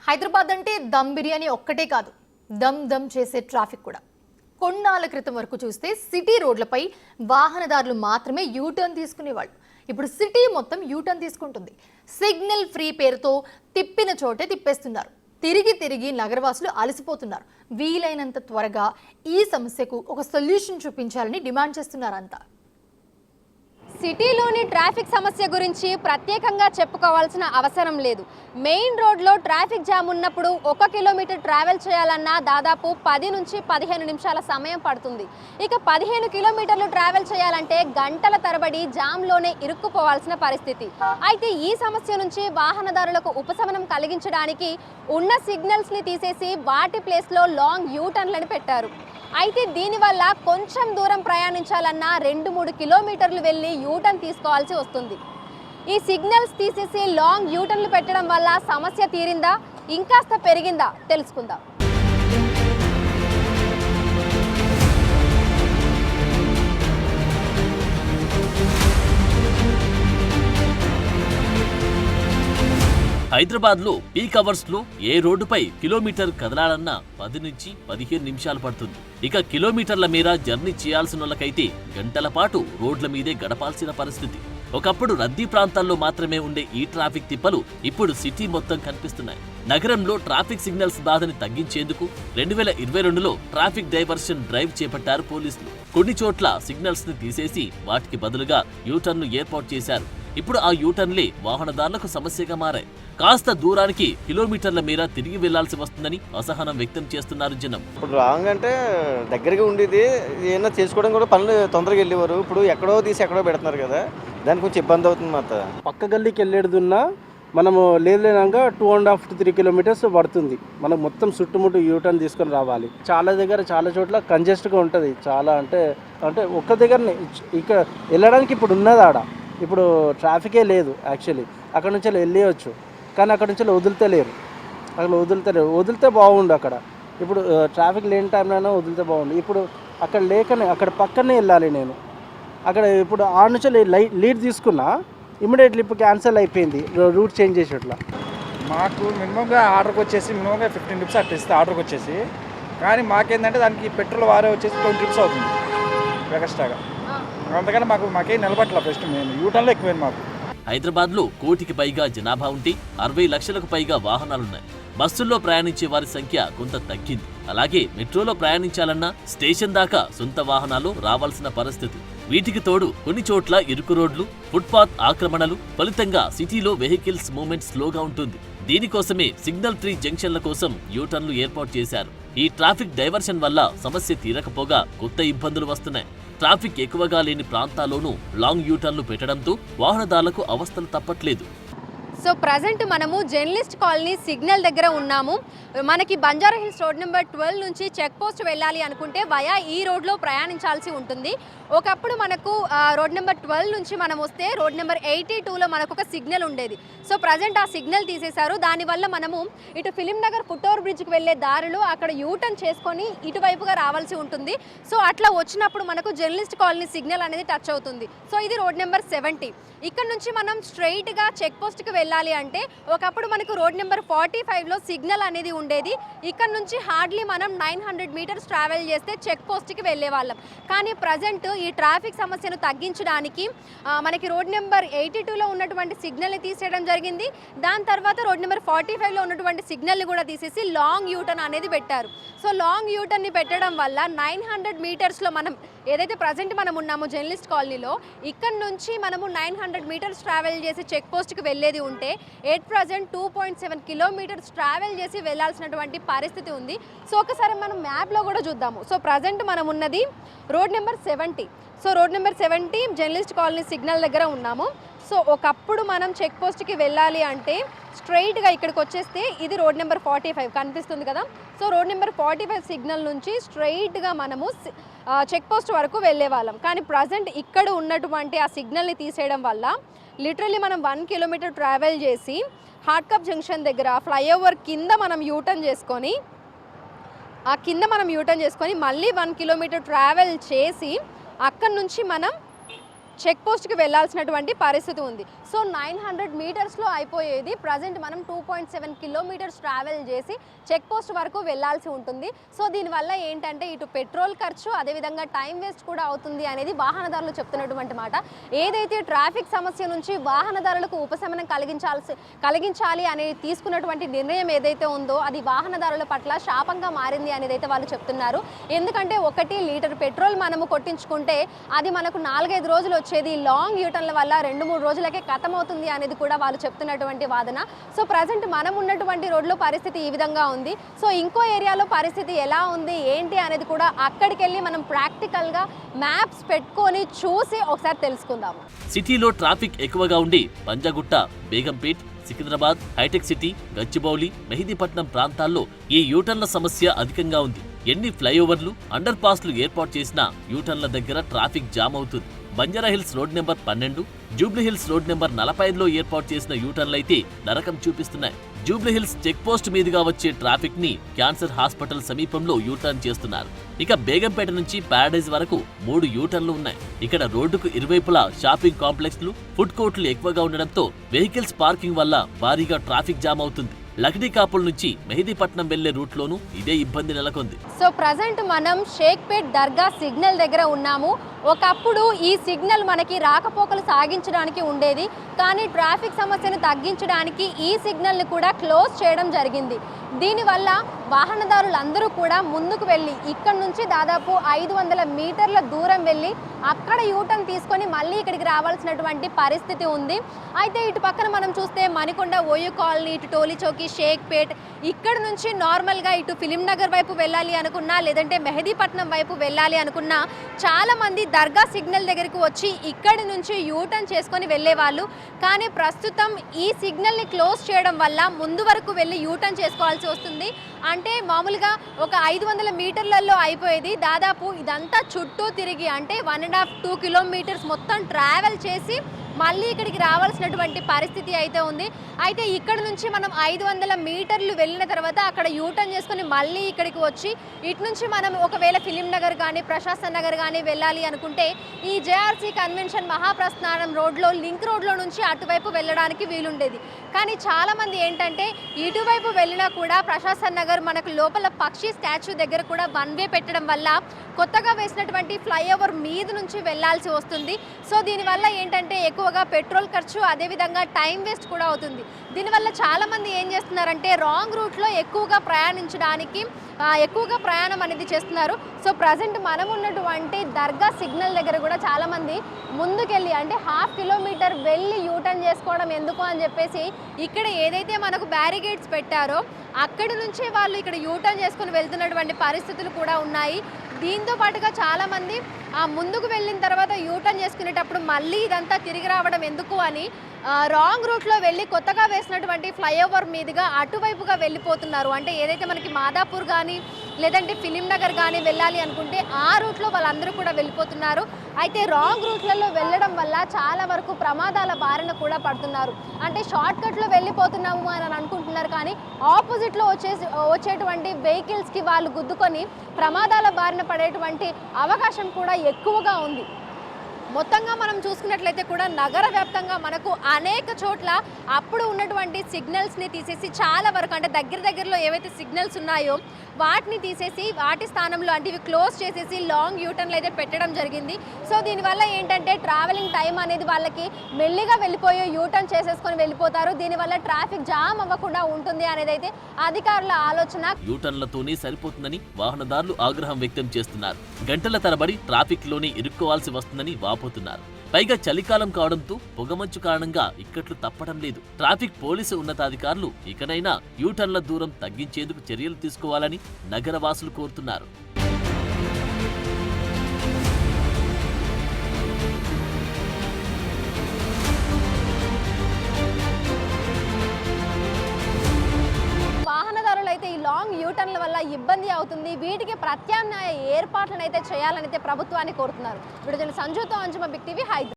హైదరాబాద్ అంటే దమ్ బిర్యానీ ఒక్కటే కాదు, దమ్ దమ్ చేసే ట్రాఫిక్ కూడా. కొన్నాళ్ళ క్రితం వరకు చూస్తే సిటీ రోడ్లపై వాహనదారులు మాత్రమే యూటర్న్ తీసుకునేవాళ్ళు. ఇప్పుడు సిటీ మొత్తం యూటర్న్ తీసుకుంటుంది. సిగ్నల్ ఫ్రీ పేరుతో తిప్పిన చోటే తిప్పేస్తున్నారు. తిరిగి తిరిగి నగరవాసులు అలసిపోతున్నారు. వీలైనంత త్వరగా ఈ సమస్యకు ఒక సొల్యూషన్ చూపించాలని డిమాండ్ చేస్తున్నారంతా. సిటీలోని ట్రాఫిక్ సమస్య గురించి ప్రత్యేకంగా చెప్పుకోవాల్సిన అవసరం లేదు. మెయిన్ రోడ్లో ట్రాఫిక్ జామ్ ఉన్నప్పుడు 1 కిలోమీటర్ ట్రావెల్ చేయాలన్నా దాదాపు 10 నుంచి 15 నిమిషాల సమయం పడుతుంది. ఇక 15 కిలోమీటర్లు ట్రావెల్ చేయాలంటే గంటల తరబడి జామ్లోనే ఇరుక్కుపోవాల్సిన పరిస్థితి. అయితే ఈ సమస్య నుంచి వాహనదారులకు ఉపశమనం కలిగించడానికి ఉన్న సిగ్నల్స్ని తీసేసి వాటి ప్లేస్లో లాంగ్ యూటర్న్లను పెట్టారు. అయితే దీనివల్ల కొంచెం దూరం ప్రయాణించాలన్నా 2-3 కిలోమీటర్లు వెళ్ళి యూటర్న్ తీసుకోవాల్సి వస్తుంది. ఈ సిగ్నల్స్ తీసేసి లాంగ్ యూటర్న్లు పెట్టడం వల్ల సమస్య తీరిందా, ఇంకాస్త పెరిగిందా తెలుసుకుందాం. హైదరాబాద్లో పీక్ అవర్స్లో ఏ రోడ్డుపై కిలోమీటర్ కదలాలన్నా 10 నుంచి 15 నిమిషాలు పడుతుంది. ఇక కిలోమీటర్ల మేర జర్నీ చేయాల్సిన వాళ్ళకైతే గంటల పాటు రోడ్ల మీదే గడపాల్సిన పరిస్థితి. ఒకప్పుడు రద్దీ ప్రాంతాల్లో మాత్రమే ఉండే ఈ ట్రాఫిక్ తిప్పలు ఇప్పుడు సిటీ మొత్తం కనిపిస్తున్నాయి. నగరంలో ట్రాఫిక్ సిగ్నల్స్ బాధని తగ్గించేందుకు 2022లో ట్రాఫిక్ డైవర్షన్ డ్రైవ్ చేపట్టారు పోలీసులు. కొన్ని చోట్ల సిగ్నల్స్ ని తీసేసి వాటికి బదులుగా యూటర్న్లు ఏర్పాటు చేశారు. ఇప్పుడు ఆ యూటర్న్లే వాహనదారులకు సమస్యగా మారాయి. కాస్త దూరానికి కిలోమీటర్ల మేర తిరిగి వెళ్లాల్సి వస్తుందని అసహనం వ్యక్తం చేస్తున్నారు జనం. ఇప్పుడు రాంగ్ అంటే దగ్గరగా ఉండేది, ఏమైనా చేసుకోవడం కూడా పనులు తొందరగా వెళ్ళేవారు. ఇప్పుడు ఎక్కడో తీసి ఎక్కడో పెడుతున్నారు కదా, దానికి కొంచెం ఇబ్బంది అవుతుంది మాట. పక్క గల్లీకి వెళ్ళేదున్నా మనము లేదంగా 2.5 to 3 కిలోమీటర్స్ పడుతుంది. మనం మొత్తం చుట్టుముట్టు యూటర్న్ తీసుకొని రావాలి. చాలా చోట్ల కంజెస్ట్గా ఉంటుంది. చాలా అంటే ఒక్క దగ్గరనే ఇక్కడ వెళ్ళడానికి ఇప్పుడు ఉన్నది ఆడ. ఇప్పుడు ట్రాఫికే లేదు యాక్చువల్లీ. అక్కడ నుంచి వెళ్ళవచ్చు, కానీ అక్కడ నుంచి వదులుతలేరు. వదిలితే బాగుండు. అక్కడ ఇప్పుడు ట్రాఫిక్ లేని టైంలోనే వదిలితే బాగుండు. ఇప్పుడు అక్కడ లేకనే అక్కడ పక్కనే వెళ్ళాలి నేను. అక్కడ ఇప్పుడు ఆ నుంచి లీడ్ తీసుకున్నా, ఇమీడియట్లీ ఇప్పుడు క్యాన్సిల్ అయిపోయింది రూట్ చేంజ్ చేసేట్లా. మాకు మినిమంగా ఆర్డర్కి వచ్చేసి మినిమంగా 15 రూపీస్ అట్లా ఇస్తే ఆర్డర్కి వచ్చేసి, కానీ మాకేంటంటే దానికి పెట్రోల్ వారే వచ్చేసి 20 రూపీస్ అవుతుంది ఎక్స్ట్రాగా. అందుకని మాకేం నిలబట్ల ఫస్ట్ మేము యూటర్న్లో ఎక్కువైంది మాకు. హైదరాబాద్లో 1 కోటికి పైగా జనాభా ఉంటే 60 లక్షలకు పైగా వాహనాలున్నాయి. బస్సుల్లో ప్రయాణించే వారి సంఖ్య కొంత తగ్గింది. అలాగే మెట్రోలో ప్రయాణించాలన్నా స్టేషన్ దాకా సొంత వాహనాలు రావాల్సిన పరిస్థితి. వీటికి తోడు కొన్ని చోట్ల ఇరుకు రోడ్లు, ఫుట్పాత్ ఆక్రమణలు ఫలితంగా సిటీలో వెహికల్స్ మూవ్మెంట్ స్లోగా ఉంటుంది. దీనికోసమే సిగ్నల్ ఫ్రీ జంక్షన్ల కోసం యూటర్న్లు ఏర్పాటు చేశారు. ఈ ట్రాఫిక్ డైవర్షన్ వల్ల సమస్య తీరకపోగా కొత్త ఇబ్బందులు వస్తున్నాయి. ట్రాఫిక్ ఎక్కువగా లేని ప్రాంతాల్లోనూ లాంగ్ యూటర్న్లు పెట్టడంతో వాహనదారులకు అవస్థలు తప్పట్లేదు. సో ప్రజెంట్ మనము జర్నలిస్ట్ కాలనీ సిగ్నల్ దగ్గర ఉన్నాము. మనకి బంజారా హిల్స్ రోడ్ నెంబర్ 12 నుంచి చెక్ పోస్ట్ వెళ్ళాలి అనుకుంటే వయా ఈ రోడ్లో ప్రయాణించాల్సి ఉంటుంది. ఒకప్పుడు మనకు రోడ్ నెంబర్ 12 నుంచి మనం వస్తే రోడ్ నెంబర్ 82లో మనకు ఒక సిగ్నల్ ఉండేది. సో ప్రజెంట్ ఆ సిగ్నల్ తీసేశారు. దానివల్ల మనము ఇటు ఫిలిం నగర్ ఫుట్ఓవర్ బ్రిడ్జ్కి వెళ్ళే దారిలో అక్కడ యూటర్న్ చేసుకొని ఇటువైపుగా రావాల్సి ఉంటుంది. సో అట్లా వచ్చినప్పుడు మనకు జర్నలిస్ట్ కాలనీ సిగ్నల్ అనేది టచ్ అవుతుంది. సో ఇది రోడ్ నెంబర్ 70. ఇక్కడ నుంచి మనం స్ట్రైట్గా చెక్ పోస్ట్కి వెళ్ళాలి అంటే ఒకప్పుడు మనకు రోడ్ నెంబర్ 45లో సిగ్నల్ అనేది ఉండేది. ఇక్కడ నుంచి హార్డ్లీ మనం 900 మీటర్స్ ట్రావెల్ చేస్తే చెక్ పోస్ట్కి వెళ్ళే వాళ్ళం. కానీ ప్రజెంట్ ఈ ట్రాఫిక్ సమస్యను తగ్గించడానికి మనకి రోడ్ నెంబర్ 82లో ఉన్నటువంటి సిగ్నల్ని తీసేయడం జరిగింది. దాని తర్వాత రోడ్ నెంబర్ 45లో ఉన్నటువంటి సిగ్నల్ని కూడా తీసేసి లాంగ్ యూటర్న్ అనేది పెట్టారు. సో లాంగ్ యూటర్న్ని పెట్టడం వల్ల 900 మీటర్స్లో మనం ఏదైతే ప్రజెంట్ మనం ఉన్నామో జర్నలిస్ట్ కాలనీలో, ఇక్కడ నుంచి మనము 900 మీటర్స్ ట్రావెల్ చేసి చెక్ పోస్ట్కి వెళ్ళేది ఉంటే ఎట్ ప్రజెంట్ 2.7 కిలోమీటర్స్ ట్రావెల్ చేసి వెళ్ళాల్సినటువంటి పరిస్థితి ఉంది. సో ఒకసారి మనం మ్యాప్లో కూడా చూద్దాము. సో ప్రజెంట్ మనం ఉన్నది road number 70. So road number 70 journalist colony signal దగ్గర ఉన్నాము. సో ఒకప్పుడు మనం చెక్ పోస్ట్కి వెళ్ళాలి అంటే స్ట్రైట్గా ఇక్కడికి వచ్చేస్తే ఇది రోడ్ నెంబర్ 45 కనిపిస్తుంది కదా. సో రోడ్ నెంబర్ 45 సిగ్నల్ నుంచి స్ట్రైట్గా మనము చెక్ పోస్ట్ వరకు వెళ్ళే వాళ్ళం. కానీ ప్రజెంట్ ఇక్కడ ఉన్నటువంటి ఆ సిగ్నల్ని తీసేయడం వల్ల లిటరలీ మనం 1 కిలోమీటర్ ట్రావెల్ చేసి హార్ట్ కప్ జంక్షన్ దగ్గర ఫ్లైఓవర్ కింద మనం యూటర్న్ చేసుకొని మళ్ళీ 1 కిలోమీటర్ ట్రావెల్ చేసి అక్కడి నుంచి మనం చెక్ పోస్ట్కి వెళ్ళాల్సినటువంటి పరిస్థితి ఉంది. సో 900 మీటర్స్లో అయిపోయేది ప్రజెంట్ మనం 2.7 కిలోమీటర్స్ ట్రావెల్ చేసి చెక్ పోస్ట్ వరకు వెళ్ళాల్సి ఉంటుంది. సో దీనివల్ల ఏంటంటే ఇటు పెట్రోల్ ఖర్చు, అదేవిధంగా టైం వేస్ట్ కూడా అవుతుంది అనేది వాహనదారులు చెప్తున్నటువంటి మాట. ఏదైతే ట్రాఫిక్ సమస్య నుంచి వాహనదారులకు ఉపశమనం కలిగించాలి అనేది తీసుకున్నటువంటి నిర్ణయం ఏదైతే ఉందో అది వాహనదారుల పట్ల శాపంగా మారింది అనేది అయితే వాళ్ళు చెప్తున్నారు. ఎందుకంటే 1 లీటర్ పెట్రోల్ మనము కొట్టించుకుంటే అది మనకు 4-5 రోజులు వచ్చేది లాంగ్ యూటర్న్ల వల్ల 2-3 రోజులకే ఖతమవుతుంది అనేది కూడా వాళ్ళు చెప్తున్నటువంటి వాదన. సో ప్రజెంట్ మనం ఉన్నటువంటి రోడ్లో పరిస్థితి ఈ విధంగా ఉంది. సో ఇంకో ఏరియాలో పరిస్థితి ఎలా ఉంది ఏంటి అనేది కూడా అక్కడికి వెళ్ళి మనం ప్రాక్టికల్గా మ్యాప్స్ పెట్టుకొని చూసి ఒకసారి తెలుసుకుందాము. సిటీలో ట్రాఫిక్ ఎక్కువగా ఉండి పంజాగుట్ట, బేగంపేట్, సికింద్రాబాద్, హైటెక్ సిటీ, గచ్చిబౌలి, మెహిదీపట్నం ప్రాంతాల్లో ఈ యూటర్న్ల సమస్య అధికంగా ఉంది. ఎన్ని ఫ్లైఓవర్లు, అండర్ పాస్లు ఏర్పాటు చేసినా యూటర్న్ల దగ్గర ట్రాఫిక్ జామ్ అవుతుంది. Banjara Hills road number 12, Jubilee Hills road number 45లో ఏర్పాటు చేసిన యూటర్న్లైతే నరకం చూపిస్తున్నాయి. జూబ్లీహిల్స్ చెక్ పోస్ట్ మీదుగా వచ్చే ట్రాఫిక్ ని క్యాన్సర్ హాస్పిటల్ సమీపంలో యూటర్న్ చేస్తున్నారు. ఇక బేగంపేట నుంచి ప్యారడైజ్ వరకు 3 యూటర్న్లు ఉన్నాయి. ఇక్కడ రోడ్డుకు ఇరువైపులా షాపింగ్ కాంప్లెక్స్లు, ఫుడ్ కోర్టులు ఎక్కువగా ఉండడంతో వెహికల్స్ పార్కింగ్ వల్ల భారీగా ట్రాఫిక్ జామ్ అవుతుంది. లక్డీకాపుల్ నుంచి మెహిదీపట్నం వెళ్లే రూట్లోనూ ఇదే ఇబ్బంది నెలకొంది. సో ప్రజెంట్ మనం షేక్పేట్ దర్గా సిగ్నల్ దగ్గర ఉన్నాము. ఒకప్పుడు ఈ సిగ్నల్ మనకి రాకపోకలు సాగించడానికి ఉండేది, కానీ ట్రాఫిక్ సమస్యను తగ్గించడానికి ఈ సిగ్నల్ని కూడా క్లోజ్ చేయడం జరిగింది. దీనివల్ల వాహనదారులందరూ కూడా ముందుకు వెళ్ళి ఇక్కడ నుంచి దాదాపు 500 మీటర్ల దూరం వెళ్ళి అక్కడ యూటర్న్ తీసుకొని మళ్ళీ ఇక్కడికి రావాల్సినటువంటి పరిస్థితి ఉంది. అయితే ఇటు పక్కన మనం చూస్తే మణికొండ, ఓయూ కాలనీ, ఇటు టోలీ చౌకీ, షేక్పేట్, ఇక్కడ నుంచి నార్మల్గా ఇటు ఫిలిం నగర్ వైపు వెళ్ళాలి అనుకున్నా, లేదంటే మెహదీపట్నం వైపు వెళ్ళాలి అనుకున్నా చాలామంది దర్గా సిగ్నల్ దగ్గరికి వచ్చి ఇక్కడి నుంచి యూటర్న్ చేసుకొని వెళ్ళేవాళ్ళు. కానీ ప్రస్తుతం ఈ సిగ్నల్ని క్లోజ్ చేయడం వల్ల ముందు వరకు వెళ్ళి యూటర్న్ చేసుకోవాల్సి వస్తుంది. అంటే మామూలుగా ఒక 500 మీటర్లలో అయిపోయేది దాదాపు ఇదంతా చుట్టూ తిరిగి అంటే 1.5-2 కిలోమీటర్స్ మొత్తం ట్రావెల్ చేసి మళ్ళీ ఇక్కడికి రావాల్సినటువంటి పరిస్థితి అయితే ఉంది. అయితే ఇక్కడ నుంచి మనం 500 మీటర్లు వెళ్ళిన తర్వాత అక్కడ యూటర్న్ చేసుకుని మళ్ళీ ఇక్కడికి వచ్చి ఇటు నుంచి మనం ఒకవేళ ఫిలిం నగర్ కానీ, ప్రశాసన్ నగర్ కానీ వెళ్ళాలి అనుకుంటే ఈ జేఆర్సీ కన్వెన్షన్ మహాప్రస్థానం రోడ్లో, లింక్ రోడ్లో నుంచి అటువైపు వెళ్ళడానికి వీలుండేది. కానీ చాలామంది ఏంటంటే ఇటువైపు వెళ్ళినా కూడా ప్రశాసన్ నగర్ మనకు లోపల పక్షి స్టాచ్యూ దగ్గర కూడా 1 వే పెట్టడం వల్ల కొత్తగా వేసినటువంటి ఫ్లైఓవర్ మీద నుంచి వెళ్లాల్సి వస్తుంది. సో దీనివల్ల ఏంటంటే ఎక్కువగా పెట్రోల్ ఖర్చు, అదేవిధంగా టైం వేస్ట్ కూడా అవుతుంది. దీనివల్ల చాలామంది ఏం చేస్తున్నారంటే రాంగ్ రూట్లో ఎక్కువగా ప్రయాణం అనేది చేస్తున్నారు. సో ప్రజెంట్ మనం ఉన్నటువంటి దర్గా సిగ్నల్ దగ్గర కూడా చాలామంది ముందుకెళ్ళి అంటే 1/2 కిలోమీటర్ వెళ్ళి యూటర్న్ చేసుకోవడం ఎందుకు అని చెప్పేసి ఇక్కడ ఏదైతే మనకు బ్యారికేడ్స్ పెట్టారో అక్కడి నుంచి వాళ్ళు ఇక్కడ యూటర్న్ చేసుకుని వెళ్తున్నటువంటి పరిస్థితులు కూడా ఉన్నాయి. దీంతో పాటుగా చాలామంది ముందుకు వెళ్ళిన తర్వాత యూటర్న్ చేసుకునేటప్పుడు మళ్ళీ ఇదంతా తిరిగి రావడం ఎందుకు అని రాంగ్ రూట్లో వెళ్ళి కొత్తగా వేసినటువంటి ఫ్లైఓవర్ మీదుగా అటువైపుగా వెళ్ళిపోతున్నారు. అంటే ఏదైతే మనకి మాదాపూర్ కానీ లేదంటే ఫిలిం నగర్ కానీ వెళ్ళాలి అనుకుంటే ఆ రూట్లో వాళ్ళందరూ కూడా వెళ్ళిపోతున్నారు. అయితే రాంగ్ రూట్లలో వెళ్ళడం వల్ల చాలా వరకు ప్రమాదాల బారిన కూడా పడుతున్నారు. అంటే షార్ట్ కట్లో వెళ్ళిపోతున్నాము అని అనుకుంటున్నారు, కానీ ఆపోజిట్లో వచ్చేటువంటి వెహికల్స్కి వాళ్ళు గుద్దుకొని ప్రమాదాల బారిన పడేటువంటి అవకాశం కూడా ఎక్కువగా ఉంది. మొత్తంగా మనం చూసుకున్నట్లయితే కూడా నగర వ్యాప్తంగా మనకు అనేక చోట్ల అప్పుడు ఉన్నటువంటి సిగ్నల్స్ని తీసేసి చాలా వరకు అంటే దగ్గరలో ఏవైతే సిగ్నల్స్ ఉన్నాయో వాటిని తీసేసి వాటి స్థానంలో అంటే ఇవి క్లోజ్ చేసేసి లాంగ్ యూటర్న్లు అయితే పెట్టడం జరిగింది. సో దీనివల్ల ఏంటంటే ట్రావెలింగ్ టైం అనేది వాళ్ళకి మెల్లిగా వెళ్ళిపోయి యూటర్న్ చేసేసుకొని వెళ్ళిపోతారు. దీనివల్ల ట్రాఫిక్ జామ్ అవ్వకుండా ఉంటుంది అనేది అయితే అధికారుల ఆలోచన. యూటర్న్లతోనే సరిపోతుందని వాహనదారులు ఆగ్రహం వ్యక్తం చేస్తున్నారు. గంటల తరబడి ట్రాఫిక్ లోనే ఇరుక్కోవాల్సి వస్తుందని వాపోతున్నారు. పైగా చలికాలం కావడంతో పొగమంచు కారణంగా ఇక్కట్లు తప్పడం లేదు. ట్రాఫిక్ పోలీసు ఉన్నతాధికారులు ఇకనైనా యూటర్న్ల దూరం తగ్గించేందుకు చర్యలు తీసుకోవాలని నగరవాసులు కోరుతున్నారు. వాహనదారులైతే ఈ లాంగ్ యూటర్న్ల వల్ల ఇబ్బంది అవుతుంది. వీటికి ప్రత్యామ్నాయ ఏర్పాట్లను అయితే చేయాలని అయితే ప్రభుత్వాన్ని కోరుతున్నారు. విడుదల సంజుతో అంజుమ, బిగ్ టీవీ, హైదరాబాద్.